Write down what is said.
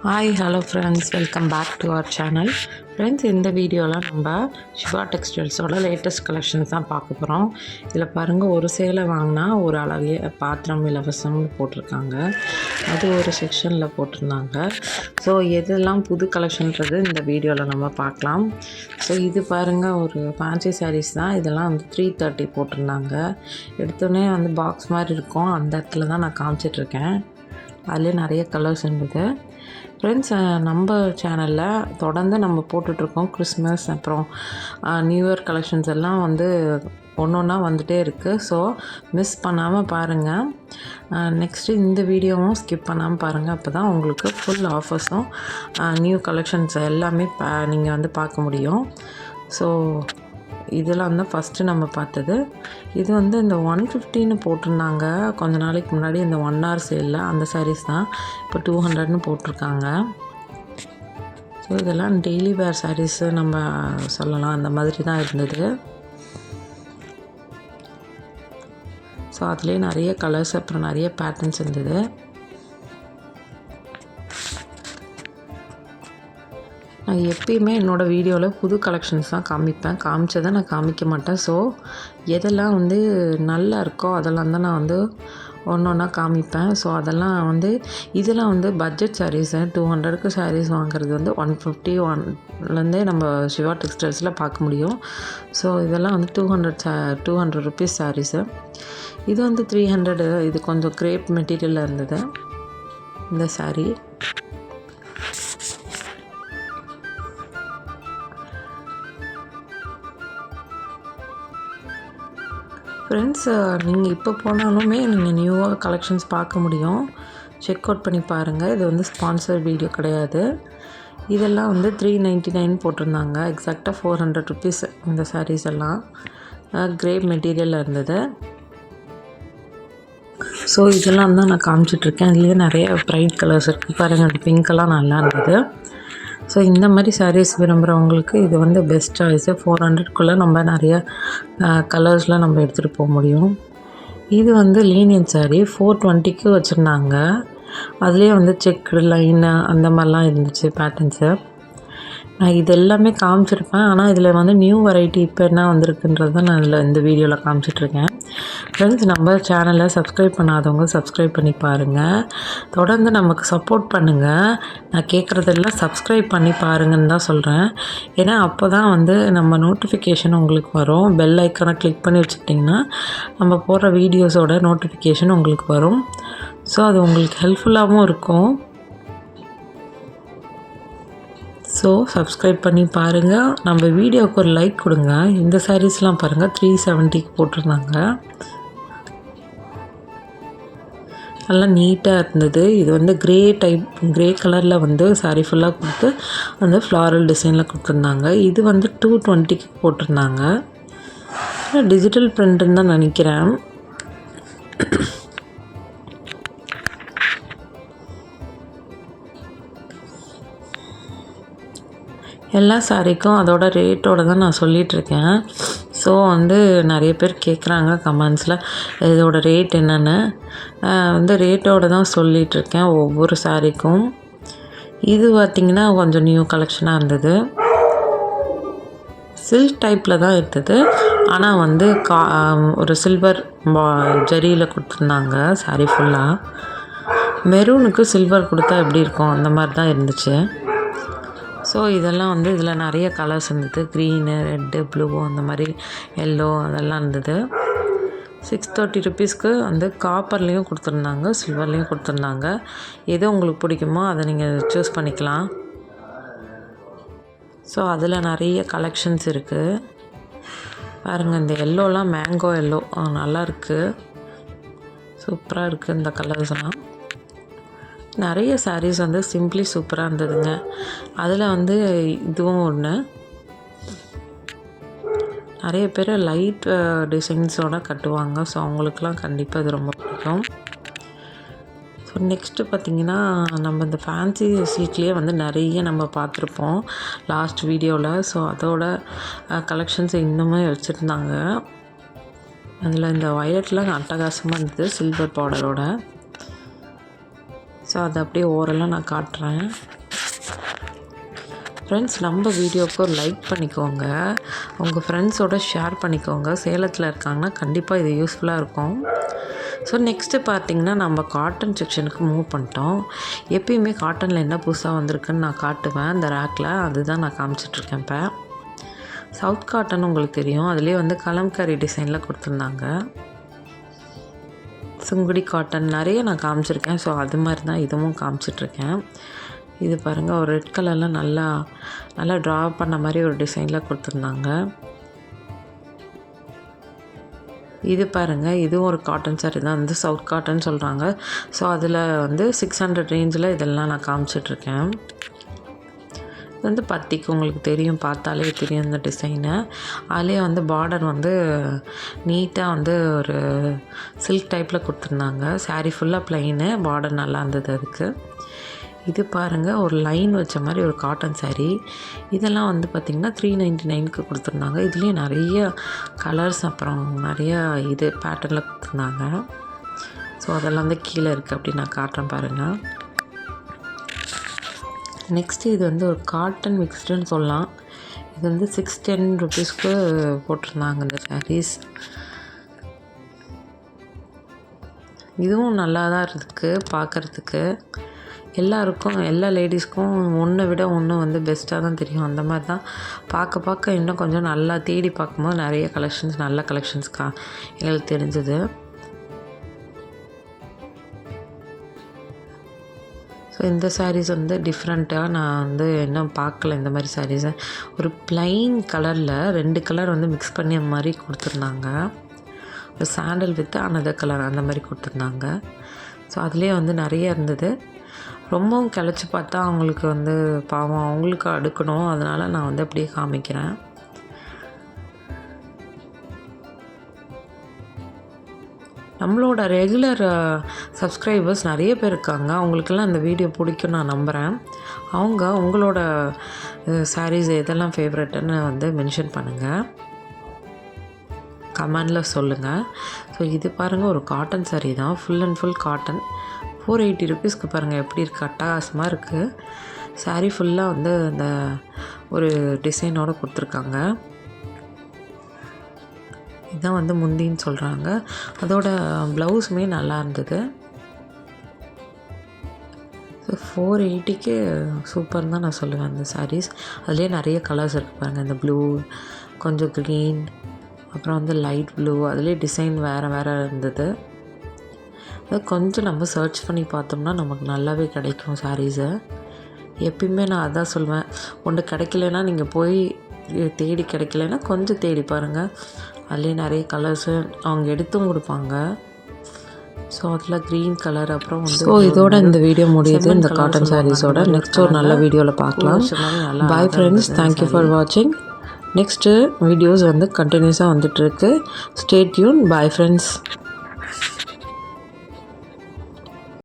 Hi hello friends, welcome back to our channel. Friends, இந்த வீடியோவில் நம்ம சிவா டெக்ஸ்டைல்ஸோட லேட்டஸ்ட் கலெக்ஷன்ஸ் தான் பார்க்க போகிறோம். இதில் பாருங்கள், ஒரு சேலை வாங்கினா ஒரு அழகிய பாத்திரம் இலவசம்னு போட்டிருக்காங்க. அது ஒரு செக்ஷனில் போட்டிருந்தாங்க. ஸோ எதெல்லாம் புது கலெக்ஷன்றது இந்த வீடியோவில் நம்ம பார்க்கலாம். ஸோ இது பாருங்கள், ஒரு ஃபேன்சி சாரீஸ் தான். இதெல்லாம் வந்து 330 போட்டிருந்தாங்க. எடுத்தோடனே வந்து பாக்ஸ் மாதிரி இருக்கும், அந்த இடத்துல தான் நான் காமிச்சிட்ருக்கேன். அதுலேயே நிறைய கலர்ஸ் இருந்தது. ஃப்ரெண்ட்ஸ், நம்ம சேனலில் தொடர்ந்து நம்ம போட்டுட்ருக்கோம். கிறிஸ்மஸ் அப்புறம் நியூ இயர் கலெக்ஷன்ஸ் எல்லாம் வந்து ஒன்று ஒன்றா வந்துகிட்டே இருக்குது. ஸோ மிஸ் பண்ணாமல் பாருங்கள். நெக்ஸ்ட்டு இந்த வீடியோவும் ஸ்கிப் பண்ணாமல் பாருங்கள். அப்போ தான் உங்களுக்கு ஃபுல் ஆஃபர்ஸும் நியூ கலெக்ஷன்ஸ் எல்லாமே நீங்கள் வந்து பார்க்க முடியும். ஸோ இதெல்லாம் தான் ஃபஸ்ட்டு நம்ம பார்த்தது. இது வந்து இந்த 150ன்னு போட்டிருந்தாங்க கொஞ்ச நாளைக்கு முன்னாடி, இந்த 1 hour சேலில். அந்த சாரீஸ் தான் இப்போ 200ன்னு போட்டிருக்காங்க. ஸோ இதெல்லாம் டெய்லி வேர் சாரீஸு நம்ம சொல்லலாம், அந்த மாதிரி தான் இருந்தது. ஸோ அதுலேயே நிறைய கலர்ஸ் அப்புறம் நிறைய பேட்டர்ன்ஸ் இருந்தது. நான் எப்பயுமே என்னோடய வீடியோவில் புது கலெக்ஷன்ஸ் தான் காமிப்பேன். காமிச்சதை நான் காமிக்க மாட்டேன். ஸோ எதெல்லாம் வந்து நல்லா இருக்கோ அதெல்லாம் தான் நான் வந்து ஒன்று ஒன்றா காமிப்பேன். ஸோ அதெல்லாம் வந்து இதெல்லாம் வந்து பட்ஜெட் சாரீஸு. 200க்கு சாரீஸ் வாங்குறது வந்து 151லேருந்தே நம்ம சிவா டெக்ஸ்டைல்ஸில் பார்க்க முடியும். ஸோ இதெல்லாம் வந்து 200 ருபீஸ் சாரீஸு. இது வந்து 300. இது கொஞ்சம் கிரேப் மெட்டீரியலில் இருந்தது இந்த சாரீ. ஃப்ரெண்ட்ஸ், நீங்கள் இப்போ போனாலுமே நீங்கள் நியூவாக கலெக்ஷன்ஸ் பார்க்க முடியும். செக் அவுட் பண்ணி பாருங்கள். இது வந்து ஸ்பான்சர் வீடியோ கிடையாது. இதெல்லாம் வந்து 399 போட்டிருந்தாங்க. எக்ஸாக்டாக 400 ருபீஸ் இந்த சாரீஸ் எல்லாம். கிரேப் மெட்டீரியலில் இருந்தது. ஸோ இதெல்லாம் தான் நான் காமிச்சிட்ருக்கேன். இதுலேயே நிறைய ப்ரைட் கலர்ஸ் இருக்குது பாருங்கள். அது பிங்க்கெல்லாம் நல்லா இருந்தது. ஸோ இந்த மாதிரி சாரீஸ் விரும்புகிறவங்களுக்கு இது வந்து பெஸ்ட் சாய்ஸு. 400க்குள்ளே நம்ம நிறைய கலர்ஸ்லாம் நம்ம எடுத்துகிட்டு போக முடியும். இது வந்து லீனியன் சாரீ 420க்கு வச்சுருந்தாங்க. அதுலேயே வந்து செக்கு லைனு அந்த மாதிரிலாம் இருந்துச்சு பேட்டர்ன்ஸு. நான் இது எல்லாமே காமிச்சிருப்பேன். ஆனால் இதில் வந்து நியூ வெரைட்டி இப்போ என்ன வந்திருக்குன்றது தான் நான் இதில் இந்த வீடியோவில் காமிச்சிட்ருக்கேன். ஃப்ரெண்ட்ஸ், நம்ம சேனலை சப்ஸ்கிரைப் பண்ணாதவங்க சப்ஸ்கிரைப் பண்ணி பாருங்கள். தொடர்ந்து நமக்கு சப்போர்ட் பண்ணுங்கள். நான் கேட்குறதெல்லாம் சப்ஸ்கிரைப் பண்ணி பாருங்கன்னு தான் சொல்கிறேன். ஏன்னா அப்போ தான் வந்து நம்ம நோட்டிஃபிகேஷன் உங்களுக்கு வரும். பெல் ஐக்கானை கிளிக் பண்ணி வச்சுக்கிட்டிங்கன்னா நம்ம போடுற வீடியோஸோட நோட்டிஃபிகேஷன் உங்களுக்கு வரும். ஸோ அது உங்களுக்கு ஹெல்ப்ஃபுல்லாகவும் இருக்கும். ஸோ சப்ஸ்கிரைப் பண்ணி பாருங்கள். நம்ம வீடியோவுக்கு ஒரு லைக் கொடுங்க. இந்த சாரீஸ்லாம் பாருங்கள், 370க்கு போட்டிருந்தாங்க. நல்லா நீட்டாக இருந்தது. இது வந்து கிரே கலரில் வந்து சாரீ ஃபுல்லாக கொடுத்து அந்த ஃப்ளாரல் டிசைனில் கொடுத்துருந்தாங்க. இது வந்து 220க்கு போட்டிருந்தாங்க. டிஜிட்டல் பிரிண்ட்டுன்னு தான் நினைக்கிறேன். எல்லா சாரீக்கும் அதோட ரேட்டோடு தான் நான் சொல்லிகிட்ருக்கேன். ஸோ வந்து நிறைய பேர் கேட்குறாங்க கமெண்ட்ஸில் இதோட ரேட் என்னென்னு. வந்து ரேட்டோடு தான் சொல்லிகிட்ருக்கேன் ஒவ்வொரு சாரீக்கும். இது பார்த்திங்கன்னா கொஞ்சம் நியூ கலெக்ஷனாக இருந்தது. சில்க் டைப்பில் தான் இருந்தது. ஆனால் வந்து ஒரு சில்வர் ஜரியில் கொடுத்துருந்தாங்க சாரீ ஃபுல்லாக. மெரூனுக்கு சில்வர் கொடுத்தா எப்படி இருக்கும் அந்த மாதிரி தான் இருந்துச்சு. ஸோ இதெல்லாம் வந்து இதில் நிறைய கலர்ஸ் இருந்தது. க்ரீனு, ரெட்டு, ப்ளூ, அந்த மாதிரி எல்லோ அதெல்லாம் இருந்தது. 630 ருபீஸ்க்கு வந்து காப்பர்லேயும் கொடுத்துருந்தாங்க, சில்வர்லேயும் கொடுத்துருந்தாங்க. எது உங்களுக்கு பிடிக்குமோ அதை நீங்கள் சூஸ் பண்ணிக்கலாம். ஸோ அதில் நிறைய கலெக்ஷன்ஸ் இருக்குது பாருங்கள். இந்த எல்லோலாம் மேங்கோ எல்லோ நல்லா இருக்குது, சூப்பராக இருக்குது இந்த கலர்ஸ்லாம். நிறைய சாரீஸ் வந்து சிம்பிளி சூப்பராக இருந்ததுங்க. அதில் வந்து இதுவும் ஒன்று. நிறைய பேர் லைட் டிசைன்ஸோடு கட்டுவாங்க. ஸோ அவங்களுக்குலாம் கண்டிப்பாக இது ரொம்ப பிடிக்கும். ஸோ நெக்ஸ்ட்டு பார்த்திங்கன்னா, நம்ம இந்த ஃபேன்சி சீட்லேயே வந்து நிறைய நம்ம பார்த்துருப்போம் லாஸ்ட் வீடியோவில். ஸோ அதோட கலெக்ஷன்ஸ் இன்னுமே வச்சுருந்தாங்க. அதில் இந்த வயலட்லாம் அட்டகாசமாக இருந்தது சில்வர் பார்டரோட. ஸோ அதை அப்படியே ஓரளவு நான் காட்டுறேன். ஃப்ரெண்ட்ஸ், நம்ம வீடியோவுக்கு ஒரு லைக் பண்ணிக்கோங்க, உங்கள் ஃப்ரெண்ட்ஸோடு ஷேர் பண்ணிக்கோங்க. சேலத்தில் இருக்காங்கன்னா கண்டிப்பாக இது யூஸ்ஃபுல்லாக இருக்கும். ஸோ நெக்ஸ்ட்டு பார்த்திங்கன்னா நம்ம காட்டன் செக்ஷனுக்கு மூவ் பண்ணிட்டோம். எப்பயுமே காட்டனில் என்ன புதுசாக வந்திருக்குன்னு நான் காட்டுவேன் அந்த ரேக்கில், அதுதான் நான் காமிச்சிட்ருக்கேன். இப்போ சவுத் காட்டன் உங்களுக்கு தெரியும், அதுலேயே வந்து கலம்காரி டிசைனில் கொடுத்துருந்தாங்க. சுங்குடி காட்டன் நிறைய நான் காமிச்சிருக்கேன். ஸோ அது மாதிரி தான் இதுவும் காமிச்சிட்ருக்கேன். இது பாருங்கள், ஒரு ரெட் கலரில் நல்லா ட்ரா பண்ண மாதிரி ஒரு டிசைனில் கொடுத்துருந்தாங்க. இது பாருங்கள், இதுவும் ஒரு காட்டன் சாரீ தான், வந்து சவுத் காட்டன் சொல்கிறாங்க. ஸோ அதில் வந்து 600 ரேஞ்சில் இதெல்லாம் நான் காமிச்சிட்ருக்கேன். இது வந்து பத்திக்கு உங்களுக்கு தெரியும், பார்த்தாலே தெரியும் இந்த டிசைனு. அதிலே வந்து பார்டர் வந்து நீட்டாக வந்து ஒரு சில்க் டைப்பில் கொடுத்துருந்தாங்க. சாரீ ஃபுல்லாக ப்ளைனு, பார்டர் நல்லா இருந்தது அதுக்கு. இது பாருங்கள், ஒரு லைன் வச்ச மாதிரி ஒரு காட்டன் சாரீ. இதெல்லாம் வந்து பார்த்திங்கன்னா 399க்கு கொடுத்துருந்தாங்க. இதுலேயும் நிறைய கலர்ஸ் அப்புறம் நிறையா இது பேட்டர்னில் கொடுத்துருந்தாங்க. ஸோ அதெல்லாம் வந்து கீழே இருக்குது, அப்படி நான் காட்டுறேன் பாருங்கள். நெக்ஸ்ட்டு இது வந்து ஒரு காட்டன் மிக்ஸ்டுன்னு சொல்லலாம். இது வந்து 610 ருபீஸ்க்கு போட்டிருந்தாங்க இந்த சாரீஸ். இதுவும் நல்லா தான் இருக்குது பார்க்குறதுக்கு. எல்லாருக்கும், எல்லா லேடிஸ்க்கும் ஒன்றை விட ஒன்று வந்து பெஸ்ட்டாக தான் தெரியும். அந்த மாதிரி தான் பார்க்க இன்னும் கொஞ்சம் நல்லா தேடி பார்க்கும்போது நிறைய கலெக்ஷன்ஸ், நல்ல கலெக்ஷன்ஸ்க்கா எங்களுக்கு தெரிஞ்சது. ஸோ இந்த சாரீஸ் வந்து டிஃப்ரெண்ட்டாக நான் வந்து இன்னும் பார்க்கல. இந்த மாதிரி சாரீஸை ஒரு ப்ளைன் கலரில் 2 கலர் வந்து மிக்ஸ் பண்ணி அந்த மாதிரி கொடுத்துருந்தாங்க. ஒரு சாண்டல் வித் அனதர் கலர் அந்த மாதிரி கொடுத்துருந்தாங்க. ஸோ அதுலேயே வந்து நிறைய இருந்தது. ரொம்பவும் கிளச்சி பார்த்தா அவங்களுக்கு வந்து பாவம், அவங்களுக்கு அடுக்கணும், அதனால் நான் வந்து அப்படியே காமிக்கிறேன். நம்மளோட ரெகுலர் சப்ஸ்கிரைபர்ஸ் நிறைய பேர் இருக்காங்க. அவங்களுக்கெல்லாம் இந்த வீடியோ பிடிக்கும் நான் நம்புகிறேன். அவங்க உங்களோட சாரீஸ் எதெல்லாம் ஃபேவரட்டுன்னு வந்து மென்ஷன் பண்ணுங்கள், கமெண்டில் சொல்லுங்கள். ஸோ இது பாருங்கள், ஒரு காட்டன் சாரீ தான், ஃபுல் அண்ட் ஃபுல் காட்டன். 480 ருபீஸ்க்கு பாருங்கள் எப்படி இருக்குது, அட்டகாசமாக இருக்குது. சாரீ ஃபுல்லாக வந்து இந்த ஒரு டிசைனோடு கொடுத்துருக்காங்க. இதுதான் வந்து முந்தின்னு சொல்கிறாங்க. அதோட ப்ளவுஸுமே நல்லா இருந்தது. ஸோ 480க்கு சூப்பர் தான் நான் சொல்லுவேன் அந்த சாரீஸ். அதுலேயே நிறைய கலர்ஸ் இருக்குது பாருங்கள். இந்த ப்ளூ, கொஞ்சம் க்ரீன், அப்புறம் வந்து லைட் ப்ளூ, அதுலேயே டிசைன் வேறு இருந்தது. அது கொஞ்சம் நம்ம சர்ச் பண்ணி பார்த்தோம்னா நமக்கு நல்லாவே கிடைக்கும் சாரீஸை. எப்பயுமே நான் அதான் சொல்வேன், ஒன்று கிடைக்கலன்னா நீங்கள் போய் தேடி, கிடைக்கலன்னா கொஞ்சம் தேடி பாருங்கள். அதுலேயே நிறைய கலர்ஸு அவங்க எடுத்தும் கொடுப்பாங்க. ஸோ அதில் க்ரீன் கலர், அப்புறம் வந்து ஸோ இதோட இந்த வீடியோ முடியுது. இந்த காட்டன் சாரீஸோட நெக்ஸ்ட் ஒரு நல்ல வீடியோவில் பார்க்கலாம். பாய் ஃப்ரெண்ட்ஸ், தேங்க்யூ ஃபார் வாட்சிங். நெக்ஸ்ட்டு வீடியோஸ் வந்து கண்டினியூஸாக வந்துட்டுருக்கு. Stay tune. Bye friends.